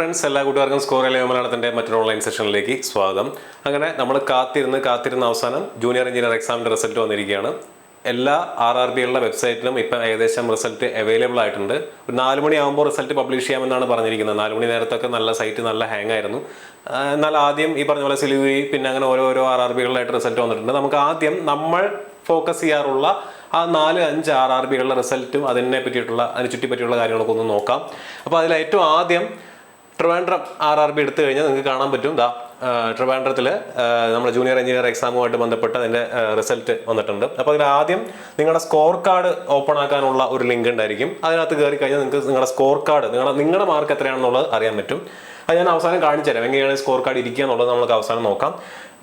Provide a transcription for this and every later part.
Friends, എല്ലാ കൂട്ടുകാർക്കും score മലയാളത്തിൻ്റെ മറ്റൊരു ഓൺലൈൻ സെഷനിലേക്ക് സ്വാഗതം. അങ്ങനെ നമ്മൾ കാത്തിരുന്ന് അവസാനം ജൂനിയർ എഞ്ചിനീയർ എക്സാമിൻ്റെ റിസൾട്ട് വന്നിരിക്കുകയാണ്. എല്ലാ RRBകളുടെ വെബ്സൈറ്റിലും ഇപ്പം ഏകദേശം റിസൾട്ട് അവൈലബിൾ ആയിട്ടുണ്ട്. ഒരു 4 മണിയാകുമ്പോൾ റിസൾട്ട് പബ്ലിഷ് ചെയ്യാമെന്നാണ് പറഞ്ഞിരിക്കുന്നത്. 4 മണി നേരത്തൊക്കെ നല്ല സൈറ്റ് നല്ല ഹാങ് ആയിരുന്നു. എന്നാൽ ആദ്യം ഈ പറഞ്ഞ പോലെ സിലിഗുരി പിന്നെ അങ്ങനെ ഓരോ RRBകളിലായിട്ട് റിസൾട്ട് വന്നിട്ടുണ്ട്. നമുക്ക് ആദ്യം നമ്മൾ ഫോക്കസ് ചെയ്യാറുള്ള ആ 4-5 RRBകളുടെ റിസൾട്ടും അതിനെ ചുറ്റിപ്പറ്റിയുള്ള കാര്യങ്ങളൊക്കെ ഒന്ന് നോക്കാം. അപ്പോൾ അതിൽ ഏറ്റവും ആദ്യം ട്രിവാൻഡ്രം RRB എടുത്തു കഴിഞ്ഞാൽ നിങ്ങൾക്ക് കാണാൻ പറ്റും. ട്രിവാൻഡ്രത്തിൽ നമ്മുടെ ജൂനിയർ എഞ്ചിനീയർ എക്സാമുമായിട്ട് ബന്ധപ്പെട്ട് അതിൻ്റെ റിസൾട്ട് വന്നിട്ടുണ്ട്. അപ്പോൾ അതിൽ ആദ്യം നിങ്ങളുടെ സ്കോർ കാർഡ് ഓപ്പൺ ആക്കാനുള്ള ഒരു ലിങ്ക് ഉണ്ടായിരിക്കും. അതിനകത്ത് കയറി കഴിഞ്ഞാൽ നിങ്ങൾക്ക് നിങ്ങളുടെ സ്കോർ കാർഡ് നിങ്ങളുടെ മാർക്ക് എത്രയാണെന്നുള്ളത് അറിയാൻ പറ്റും. അത് ഞാൻ അവസാനം കാണിച്ചു തരാം എങ്ങനെയാണ് സ്കോർ കാർഡ് ഇരിക്കുക എന്നുള്ളത് നമുക്ക് അവസാനം നോക്കാം.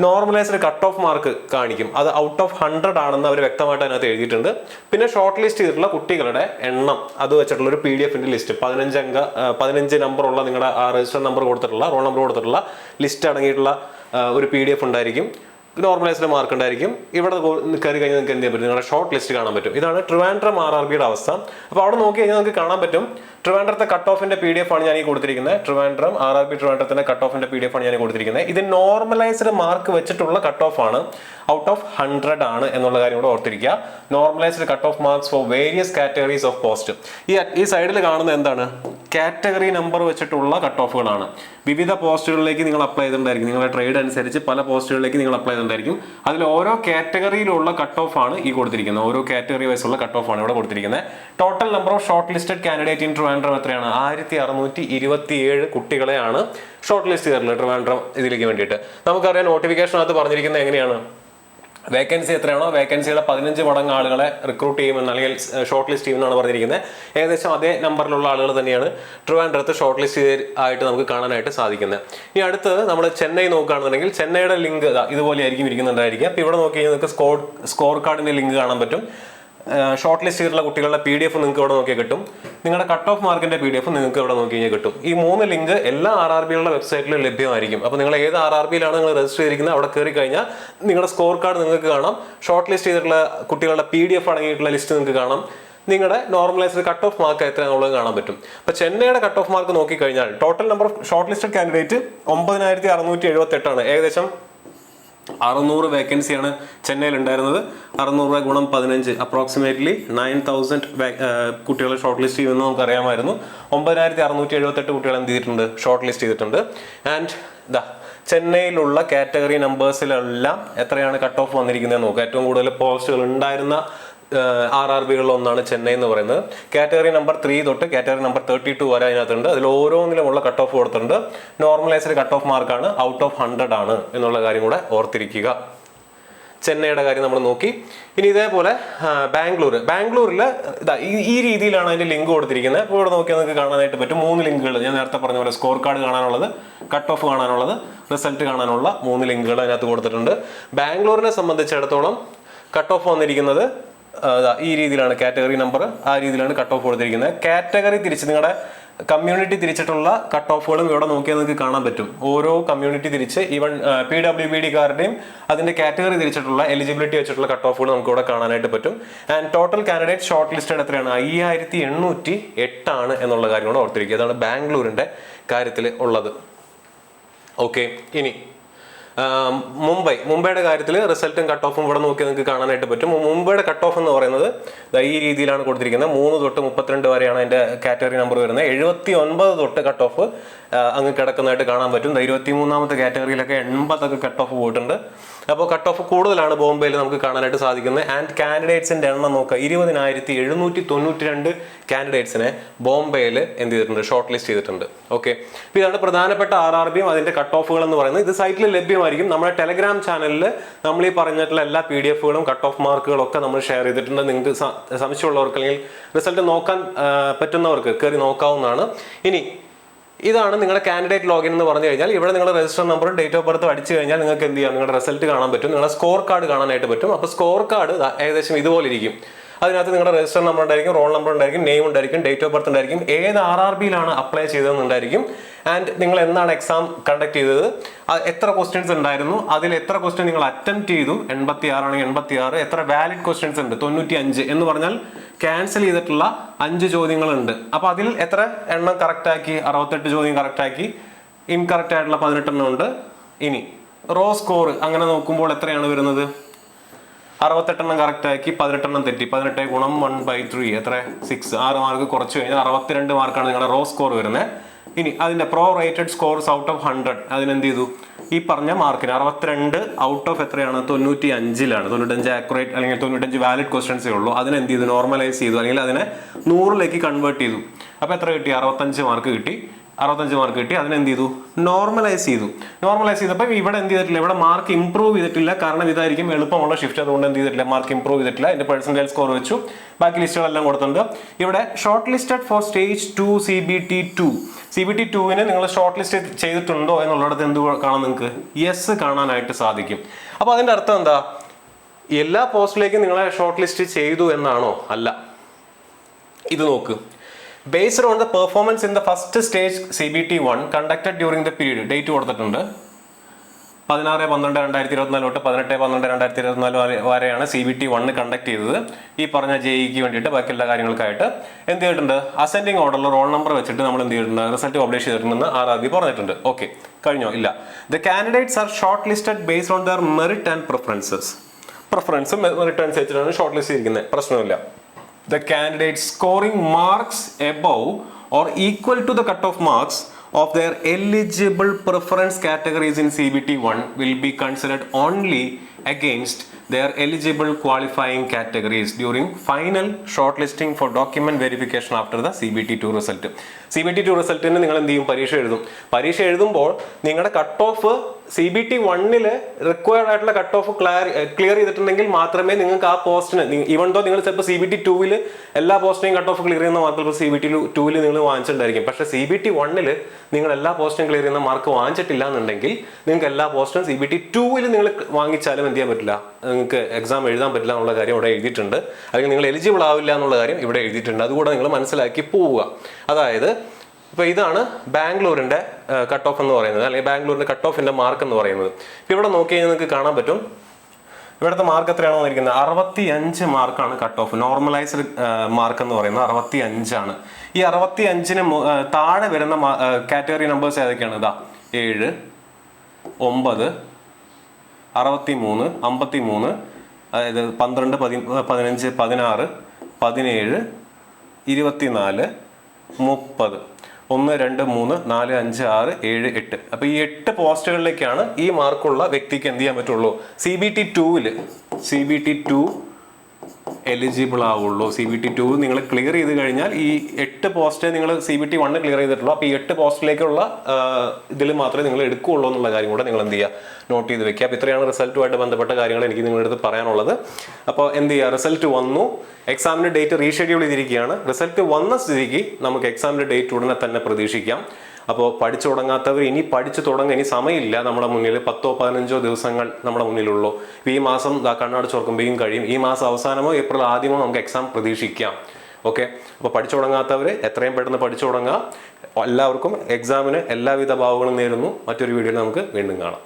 നോർമലൈസ്ഡ് കട്ട് ഓഫ് മാർക്ക് കാണിക്കും. അത് ഔട്ട് ഓഫ് 100 ആണെന്ന് അവർ വ്യക്തമായിട്ട് അതിനകത്ത് എഴുതിയിട്ടുണ്ട്. പിന്നെ ഷോർട്ട് ലിസ്റ്റ് ചെയ്തിട്ടുള്ള കുട്ടികളുടെ എണ്ണം അത് വെച്ചിട്ടുള്ള ഒരു PDF ലിസ്റ്റ് 15 നമ്പറുള്ള നിങ്ങളുടെ രജിസ്റ്റർ നമ്പർ കൊടുത്തിട്ടുള്ള റോൾ നമ്പർ കൊടുത്തിട്ടുള്ള ലിസ്റ്റ് അടങ്ങിയിട്ടുള്ള ഒരു PDF ഉണ്ടായിരിക്കും. നോർമലൈസ്ഡ് മാർക്ക് ഉണ്ടായിരിക്കും. ഇവിടെ കയറി കഴിഞ്ഞാൽ നിങ്ങൾക്ക് എന്ത് ചെയ്യാൻ പറ്റും, നിങ്ങളുടെ ഷോർട്ട് ലിസ്റ്റ് കാണാൻ പറ്റും. ഇതാണ് ട്രിവാൻഡ്രം RRBയുടെ അവസ്ഥ. അപ്പോൾ അവിടെ നോക്കി കഴിഞ്ഞാൽ നിങ്ങൾക്ക് കാണാൻ പറ്റും ട്രിവാൻഡ്രത്തെ കട്ട് ഓഫിന്റെ PDF ആണ് ഞാൻ ഈ കൊടുത്തിരിക്കുന്നത്. ട്രിവാൻഡ്രം RRB ട്രിവാൻഡ്രത്തിന്റെ കട്ട് ഓഫിന്റെ PDF ആണ് ഞാൻ കൊടുത്തിരിക്കുന്നത്. ഇത് നോർമലൈസ്ഡ് മാർക്ക് വെച്ചിട്ടുള്ള കട്ട് ഓഫ് ആണ്, ഔട്ട് ഓഫ് 100 ആണ് എന്നുള്ള കാര്യം കൂടെ ഓർത്തിരിക്കുക. Normalised cut off marks for various categories of post. ഈ സൈഡിൽ കാണുന്ന എന്താണ്, കാറ്റഗറി നമ്പർ വെച്ചിട്ടുള്ള കട്ട് ഓഫുകളാണ്. വിവിധ പോസ്റ്റുകളിലേക്ക് നിങ്ങൾ അപ്ലൈ ചെയ്തിട്ടുണ്ടായിരിക്കും. നിങ്ങളുടെ ട്രേഡ് അനുസരിച്ച് പല പോസ്റ്റുകളിലേക്ക് നിങ്ങൾ അപ്ലൈ ചെയ്തിട്ടുണ്ടായിരിക്കും. അതിൽ ഓരോ കാറ്റഗറിയിലുള്ള കട്ട് ഓഫ് ആണ് ഈ കൊടുത്തിരിക്കുന്നത്. ഓരോ കാറ്റഗറി വൈസുള്ള കട്ട് ഓഫ് ആണ് ഇവിടെ കൊടുത്തിരിക്കുന്നത്. Total number of short listed candidate in Trivandrum എത്രയാണ്? 1627 കുട്ടികളെയാണ് ഷോർട്ട് ലിസ്റ്റ് ചെയ്തിട്ടുള്ളത് ട്രിവാൻഡ്രം ഇതിലേക്ക് വേണ്ടിയിട്ട്. നമുക്കറിയാം നോട്ടിഫിക്കേഷനകത്ത് പറഞ്ഞിരിക്കുന്നത് എങ്ങനെയാണ്, വേക്കൻസി എത്രയാണോ വേക്കൻസിയുടെ 15 മടങ്ങ് ആളുകളെ റിക്രൂട്ട് ചെയ്യുമെന്ന് അല്ലെങ്കിൽ ഷോർട്ട് ലിസ്റ്റ് ചെയ്യുമെന്നാണ് പറഞ്ഞിരിക്കുന്നത്. ഏകദേശം അതേ നമ്പറിലുള്ള ആളുകൾ തന്നെയാണ് ട്രിവാൻഡ്രത്ത് ഷോർട്ട് ലിസ്റ്റ് ആയിട്ട് നമുക്ക് കാണാനായിട്ട് സാധിക്കുന്നത്. ഇനി അടുത്ത് നമ്മൾ ചെന്നൈ നോക്കുകയാണെന്നുണ്ടെങ്കിൽ ചെന്നൈയുടെ ലിങ്ക് ഇതുപോലെ ആയിരിക്കും ഇരിക്കുന്നുണ്ടായിരിക്കും. അപ്പോൾ ഇവിടെ നോക്കി കഴിഞ്ഞാൽ നിങ്ങൾക്ക് സ്കോർ കാർഡിന്റെ ലിങ്ക് കാണാൻ പറ്റും. ഷോർട്ട് ലിസ്റ്റ് ചെയ്തിട്ടുള്ള കുട്ടികളുടെ PDF നിങ്ങൾക്ക് ഇവിടെ നോക്കിയാൽ കിട്ടും. നിങ്ങളുടെ കട്ട് ഓഫ് മാർക്കിന്റെ PDF നിങ്ങൾക്ക് ഇവിടെ നോക്കി കഴിഞ്ഞാൽ കിട്ടും. ഈ 3 ലിങ്ക് എല്ലാ RRBകളുടെ വെബ്സൈറ്റിലും ലഭ്യമായിരിക്കും. അപ്പോൾ നിങ്ങൾ ഏത് RRBയിലാണ് നിങ്ങൾ രജിസ്റ്റർ ചെയ്തിരിക്കുന്നത് അവിടെ കയറി കഴിഞ്ഞാൽ നിങ്ങളുടെ സ്കോർ കാർഡ് നിങ്ങൾക്ക് കാണാം. ഷോർട്ട് ലിസ്റ്റ് ചെയ്തിട്ടുള്ള കുട്ടികളുടെ PDF അടങ്ങിയിട്ടുള്ള ലിസ്റ്റ് നിങ്ങൾക്ക് കാണാം. നിങ്ങളുടെ നോർമലൈസ്ഡ് കട്ട് ഓഫ് മാർക്ക് എത്രയാണെന്നുള്ളത് കാണാൻ പറ്റും. അപ്പോൾ ചെന്നൈയുടെ കട്ട് ഓഫ് മാർക്ക് നോക്കിക്കഴിഞ്ഞാൽ total number of short listed candidate 9678 ആണ്. ഏകദേശം 600 വേക്കൻസിയാണ് ചെന്നൈയിൽ ഉണ്ടായിരുന്നത്. 600 × 15 അപ്രോക്സിമേറ്റ്ലി 9000 കുട്ടികളെ ഷോർട്ട് ലിസ്റ്റ് ചെയ്യുമെന്ന് നമുക്ക് അറിയാമായിരുന്നു. 9678 കുട്ടികൾ എന്ത് ചെയ്തിട്ടുണ്ട്, ഷോർട്ട് ലിസ്റ്റ് ചെയ്തിട്ടുണ്ട്. ആൻഡ് ചെന്നൈയിലുള്ള കാറ്റഗറി നമ്പേഴ്സിലെല്ലാം എത്രയാണ് കട്ട് ഓഫ് വന്നിരിക്കുന്നത് നോക്കുക. ഏറ്റവും കൂടുതൽ പോസ്റ്റുകൾ ഉണ്ടായിരുന്ന RRBകളിൽ ഒന്നാണ് ചെന്നൈ എന്ന് പറയുന്നത്. കാറ്റഗറി നമ്പർ 3 തൊട്ട് കാറ്റഗറി നമ്പർ 32 വരെ അതിനകത്തുണ്ട്. അതിൽ ഓരോന്നിലുമുള്ള കട്ട് ഓഫ് കൊടുത്തിട്ടുണ്ട്. നോർമലൈസ്ഡ് കട്ട് ഓഫ് മാർക്കാണ്, ഔട്ട് ഓഫ് 100 ആണ് എന്നുള്ള കാര്യം കൂടെ ഓർത്തിരിക്കുക. ചെന്നൈയുടെ കാര്യം നമ്മൾ നോക്കി. ഇനി ഇതേപോലെ ബാംഗ്ലൂരിൽ ഈ രീതിയിലാണ് അതിന്റെ ലിങ്ക് കൊടുത്തിരിക്കുന്നത്. അപ്പോൾ ഇവിടെ നോക്കിയാൽ നിങ്ങൾക്ക് കാണാനായിട്ട് പറ്റും 3 ലിങ്കുകൾ. ഞാൻ നേരത്തെ പറഞ്ഞ പോലെ സ്കോർ കാർഡ് കാണാനുള്ളത്, കട്ട് ഓഫ് കാണാനുള്ളത്, റിസൾട്ട് കാണാനുള്ള 3 ലിങ്കുകൾ അതിനകത്ത് കൊടുത്തിട്ടുണ്ട്. ബാംഗ്ലൂരിനെ സംബന്ധിച്ചിടത്തോളം കട്ട് ഓഫ് വന്നിരിക്കുന്നത് ഈ രീതിയിലാണ്. കാറ്റഗറി നമ്പർ ആ രീതിയിലാണ് കട്ട് ഓഫ് കൊടുത്തിരിക്കുന്നത്. കാറ്റഗറി തിരിച്ച് നിങ്ങളുടെ കമ്മ്യൂണിറ്റി തിരിച്ചിട്ടുള്ള കട്ട് ഓഫുകളും ഇവിടെ നോക്കിയാൽ നിങ്ങൾക്ക് കാണാൻ പറ്റും. ഓരോ കമ്മ്യൂണിറ്റി തിരിച്ച് ഈവൻ PWBDക്കാരുടെയും അതിന്റെ കാറ്റഗറി തിരിച്ചിട്ടുള്ള എലിജിബിലിറ്റി വെച്ചിട്ടുള്ള കട്ട് ഓഫുകൾ നമുക്ക് ഇവിടെ കാണാനായിട്ട് പറ്റും. And total candidate short listed എത്രയാണ്? 5808 ആണ് എന്നുള്ള കാര്യം കൂടെ ഓർത്തിരിക്കുക. അതാണ് ബാംഗ്ലൂരിന്റെ കാര്യത്തിൽ ഉള്ളത്. ഓക്കെ, ഇനി മുംബൈയുടെ കാര്യത്തിൽ റിസൾട്ടും കട്ട് ഓഫും ഇവിടെ നോക്കി നിങ്ങൾക്ക് കാണാനായിട്ട് പറ്റും. മുംബൈയുടെ കട്ട് ഓഫ് എന്ന് പറയുന്നത് ഈ രീതിയിലാണ് കൊടുത്തിരിക്കുന്നത്. 3 തൊട്ട് 32 വരെയാണ് അതിന്റെ കാറ്റഗറി നമ്പർ വരുന്നത്. 79 തൊട്ട് കട്ട് ഓഫ് അങ്ങ് കിടക്കുന്നതായിട്ട് കാണാൻ പറ്റും. 23ാമത്തെ കാറ്റഗറിയിലൊക്കെ 80 കട്ട് ഓഫ് പോയിട്ടുണ്ട്. അപ്പോൾ കട്ട് ഓഫ് കൂടുതലാണ് ബോംബെയിൽ നമുക്ക് കാണാനായിട്ട് സാധിക്കുന്നത്. ആൻഡ് കാൻഡിഡേറ്റ്സിന്റെ എണ്ണം നോക്കുക, 20,792 കാൻഡിഡേറ്റ്സിനെ ബോംബെയിൽ എന്ത് ചെയ്തിട്ടുണ്ട്, ഷോർട്ട് ലിസ്റ്റ് ചെയ്തിട്ടുണ്ട്. ഓക്കെ, അപ്പോൾ ഇതാണ് പ്രധാനപ്പെട്ട RRBയും അതിന്റെ കട്ട് ഓഫുകൾ എന്ന് പറയുന്നത്. ഇത് സൈറ്റിൽ ലഭ്യമായിരിക്കും. നമ്മുടെ ടെലഗ്രാം ചാനലിൽ നമ്മൾ ഈ പറഞ്ഞിട്ടുള്ള എല്ലാ PDFകളും കട്ട് ഓഫ് മാർക്കുകളും ഒക്കെ നമ്മൾ ഷെയർ ചെയ്തിട്ടുണ്ട്. നിങ്ങൾക്ക് സംശയമുള്ളവർക്ക് അല്ലെങ്കിൽ റിസൾട്ട് നോക്കാൻ പറ്റുന്നവർക്ക് കയറി നോക്കാവുന്നതാണ്. ഇനി ഇതാണ് നിങ്ങളുടെ കാൻഡിഡേറ്റ് ലോഗിൻ എന്ന് പറഞ്ഞു കഴിഞ്ഞാൽ ഇവിടെ നിങ്ങളുടെ രജിസ്റ്റർ നമ്പറും ഡേറ്റ് ഓഫ് ബർത്തും അടിച്ചു കഴിഞ്ഞാൽ നിങ്ങൾക്ക് എന്ത് ചെയ്യാം, നിങ്ങളുടെ റിസൾട്ട് കാണാൻ പറ്റും, നിങ്ങളുടെ സ്കോർ കാർഡ് കാണാനായിട്ട് പറ്റും. അപ്പോൾ സ്കോർ കാർഡ് ഏകദേശം ഇതുപോലെ ഇരിക്കും. അതിനകത്ത് നിങ്ങളുടെ രജിസ്റ്റർ നമ്പർ ഉണ്ടായിരിക്കും, റോൾ നമ്പർ ഉണ്ടായിരിക്കും, നെയിം ഉണ്ടായിരിക്കും, ഡേറ്റ് ഓഫ് ബർത്ത് ഉണ്ടായിരിക്കും, ഏത് RRBയിലാണ് അപ്ലൈ ചെയ്തതെന്നുണ്ടായിരിക്കും, ആൻഡ് നിങ്ങൾ എന്നാണ് എക്സാം കണ്ടക്ട് ചെയ്തത്, എത്ര ക്വസ്റ്റ്യൻസ് ഉണ്ടായിരുന്നു, അതിൽ എത്ര ക്വസ്റ്റ്യൻ നിങ്ങൾ അറ്റംപ്റ്റ് ചെയ്തു, 86 ആണെങ്കിൽ 86, എത്ര വാലിഡ് ക്വസ്റ്റ്യൻസ് ഉണ്ട് 95 എന്ന് പറഞ്ഞാൽ ക്യാൻസൽ ചെയ്തിട്ടുള്ള 5 ചോദ്യങ്ങളുണ്ട്. അപ്പൊ അതിൽ എത്ര എണ്ണം കറക്റ്റ് ആക്കി? 68 ചോദ്യം കറക്റ്റ് ആക്കി. ഇൻകറക്റ്റ് ആയിട്ടുള്ള 18 എണ്ണം ഉണ്ട്. ഇനി റോ സ്കോർ അങ്ങനെ നോക്കുമ്പോൾ എത്രയാണ് വരുന്നത്? 68 എണ്ണം കറക്റ്റ് ആക്കി, 18 എണ്ണം തെറ്റി. 18 ഗുണം 1/3 എത്ര? 6. 6 മാർക്ക് കുറച്ച് കഴിഞ്ഞാൽ 62 മാർക്കാണ് നിങ്ങളുടെ റോ സ്കോർ വരുന്നത്. ഇനി അതിന്റെ pro rated scores out of 100 അതിനെന്ത് ചെയ്തു? ഈ പറഞ്ഞ മാർക്കിന് 62 ഔട്ട് ഓഫ് എത്രയാണ്? 95ലാണ്. 95 ആക്യുറേറ്റ് അല്ലെങ്കിൽ 95 വാലിഡ് ക്വസ്റ്റ്യൻസേ ഉള്ളൂ. അതിനെന്ത് ചെയ്തു? നോർമലൈസ് ചെയ്തു, അല്ലെങ്കിൽ അതിനെ 100ലേക്ക് കൺവേർട്ട് ചെയ്തു. അപ്പൊ എത്ര കിട്ടി? 65 മാർക്ക് കിട്ടി. 65 മാർക്ക് കിട്ടി. അതിനെന്ത് ചെയ്തു? നോർമലൈസ് ചെയ്തു. നോർമലൈസ് ചെയ്തപ്പോൾ ഇവിടെ എന്ത് ചെയ്തിട്ടില്ല? ഇവിടെ മാർക്ക് ഇംപ്രൂവ് ചെയ്തിട്ടില്ല. കാരണം ഇതായിരിക്കും എളുപ്പമുള്ള ഷിഫ്റ്റ്. അതുകൊണ്ട് എന്ത് ചെയ്തിട്ടില്ല? മാർക്ക് ഇംപ്രൂവ് ചെയ്തിട്ടില്ല. അതിന്റെ പെർസെന്റേജ് സ്കോർ വെച്ചു. ബാക്കി ലിസ്റ്റുകളെല്ലാം കൊടുത്തിട്ടുണ്ട്. ഇവിടെ short listed for stage 2 CBT2. CBT2ന് നിങ്ങൾ ഷോർട്ട് ലിസ്റ്റ് ചെയ്തിട്ടുണ്ടോ എന്നുള്ളത് എന്ത് കാണാൻ നിങ്ങൾക്ക്? യെസ് കാണാനായിട്ട് സാധിക്കും. അപ്പൊ അതിന്റെ അർത്ഥം എന്താ? എല്ലാ പോസ്റ്റിലേക്കും നിങ്ങളെ ഷോർട്ട് ലിസ്റ്റ് ചെയ്തു എന്നാണോ? അല്ല. ഇത് നോക്ക്. Based on the performance in the first stage CBT1 conducted during the period, date കൊടുത്തിട്ടുണ്ട് 16/12/2024 തൊട്ട് 18/12/2024 വരെയാണ് CBT1 കണ്ടക്ട് ചെയ്തത്. ഈ പറഞ്ഞ JEക്ക് വേണ്ടിയിട്ട് ബാക്കി എല്ലാ കാര്യങ്ങൾക്കായിട്ട് എന്ത് ചെയ്തിട്ടുണ്ട്? അസെൻഡിങ് ഓർഡറിൽ റോൾ നമ്പർ വെച്ചിട്ട് നമ്മൾ എന്ത് ചെയ്തിട്ടുണ്ട്? റിസൾട്ട് പബ്ലിഷ് ചെയ്തിട്ടുണ്ടെന്ന് RRB പറഞ്ഞിട്ടുണ്ട്. ഓക്കെ, കഴിഞ്ഞോ? ഇല്ല. The candidates are shortlisted based on their merit and preferences. പ്രിഫറൻസും മെറിറ്റ് അനുസരിച്ചിട്ടാണ് ഷോർട്ട് ലിസ്റ്റ് ചെയ്തിരിക്കുന്നത്. പ്രശ്നമില്ല. The candidates scoring marks above or equal to the cutoff marks of their eligible preference categories in CBT1 will be considered only against their eligible qualifying categories during final shortlisting for document verification after the CBT2 result. CBT2 റിസൾട്ടിന് നിങ്ങൾ എന്ത് ചെയ്യും? പരീക്ഷ എഴുതും. പരീക്ഷ എഴുതുമ്പോൾ നിങ്ങളുടെ cut off CBT1 required ആയിട്ടുള്ള cut off clear ചെയ്തിട്ടുണ്ടെങ്കിൽ മാത്രമേ നിങ്ങൾക്ക് ആ പോസ്റ്റിന്, ഈവൻ ദോ നിങ്ങൾ ചിലപ്പോൾ CBT2 എല്ലാ പോസ്റ്റിനെയും കട്ട് ഓഫ് ക്ലിയർ ചെയ്യുന്ന മാർക്ക് ഇപ്പോൾ CBT2 നിങ്ങൾ വാങ്ങിച്ചിട്ടുണ്ടായിരിക്കും. പക്ഷേ CBT1 നിങ്ങൾ എല്ലാ പോസ്റ്റും ക്ലിയർ ചെയ്യുന്ന മാർക്ക് വാങ്ങിച്ചിട്ടില്ല എന്നുണ്ടെങ്കിൽ നിങ്ങൾക്ക് എല്ലാ പോസ്റ്റും CBT2 നിങ്ങൾ വാങ്ങിച്ചാലും എന്ത് ചെയ്യാൻ പറ്റില്ല? നിങ്ങൾക്ക് എക്സാം എഴുതാൻ പറ്റില്ല എന്നുള്ള കാര്യം ഇവിടെ എഴുതിയിട്ടുണ്ട്. അല്ലെങ്കിൽ നിങ്ങൾ എലിജിബിൾ ആവില്ല എന്നുള്ള കാര്യം ഇവിടെ എഴുതിയിട്ടുണ്ട്. അതുകൂടെ നിങ്ങൾ മനസ്സിലാക്കി പോവുക. അതായത് ഇപ്പോൾ ഇതാണ് ബാംഗ്ലൂരിൻ്റെ കട്ട് ഓഫ് എന്ന് പറയുന്നത്, അല്ലെങ്കിൽ ബാംഗ്ലൂരിൻ്റെ കട്ട് ഓഫിൻ്റെ മാർക്ക് എന്ന് പറയുന്നത്. ഇപ്പോൾ ഇവിടെ നോക്കി കഴിഞ്ഞാൽ നിങ്ങൾക്ക് കാണാൻ പറ്റും ഇവിടുത്തെ മാർക്ക് എത്രയാണോ വന്നിരിക്കുന്നത്? 65 മാർക്കാണ് കട്ട് ഓഫ്. നോർമലൈസ്ഡ് മാർക്ക് എന്ന് പറയുന്നത് 65ആണ്. ഈ 65ന് താഴെ വരുന്ന കാറ്റഗറി നമ്പേഴ്സ് ഏതൊക്കെയാണ്? ഇതാ 7, 9, 63, 53, അതായത് 12, 15, 16, 17, 24, 30, 1, 2, 3, 4, 5, 6, 7, 8. അപ്പോൾ ഈ 8 പോസ്റ്റുകളിലേക്കാണ് ഈ മാർക്കുള്ള വ്യക്തിക്ക് എന്ത് ചെയ്യാൻ പറ്റുള്ളൂ? CBT2 എലിജിബിൾ ആവുള്ളൂ. CBT2 നിങ്ങൾ ക്ലിയർ ചെയ്ത് കഴിഞ്ഞാൽ ഈ 8 പോസ്റ്റ് നിങ്ങൾ CBT1 ക്ലിയർ ചെയ്തിട്ടുള്ളൂ. അപ്പോൾ ഈ 8 പോസ്റ്റിലേക്കുള്ള ഇതിൽ മാത്രമേ നിങ്ങൾ എടുക്കുകയുള്ളൂ എന്നുള്ള കാര്യം കൂടെ നിങ്ങൾ എന്ത് ചെയ്യുക? നോട്ട് ചെയ്ത് വെക്കുക. അപ്പോൾ ഇത്രയാണ് റിസൾട്ടുമായിട്ട് ബന്ധപ്പെട്ട കാര്യങ്ങൾ എനിക്ക് നിങ്ങളുടെ അടുത്ത് പറയാനുള്ളത്. അപ്പോൾ എന്ത് ചെയ്യുക? റിസൾട്ട് വന്നു, എക്സാമിൻ്റെ ഡേറ്റ് റീഷെഡ്യൂൾ ചെയ്തിരിക്കുകയാണ്. റിസൾട്ട് വന്ന സ്ഥിതിക്ക് നമുക്ക് എക്സാമിൻ്റെ ഡേറ്റ് ഉടനെ തന്നെ പ്രതീക്ഷിക്കാം. അപ്പോൾ പഠിച്ചു തുടങ്ങാത്തവർ ഇനി പഠിച്ചു തുടങ്ങാൻ ഇനി സമയമില്ല. നമ്മുടെ മുന്നിൽ 10-15 ദിവസങ്ങൾ നമ്മുടെ മുന്നിലുള്ളൂ. ഈ മാസം കണ്ണാട് ചോർക്കുമ്പോഴും കഴിയും. ഈ മാസം അവസാനമോ ഏപ്രിൽ ആദ്യമോ നമുക്ക് എക്സാം പ്രതീക്ഷിക്കാം. ഓക്കെ, അപ്പോൾ പഠിച്ചു തുടങ്ങാത്തവർ എത്രയും പെട്ടെന്ന് പഠിച്ചു തുടങ്ങുക. എല്ലാവർക്കും എക്സാമിന് എല്ലാവിധ ഭാവങ്ങളും നേരുന്നു. മറ്റൊരു വീഡിയോയിൽ നമുക്ക് വീണ്ടും കാണാം.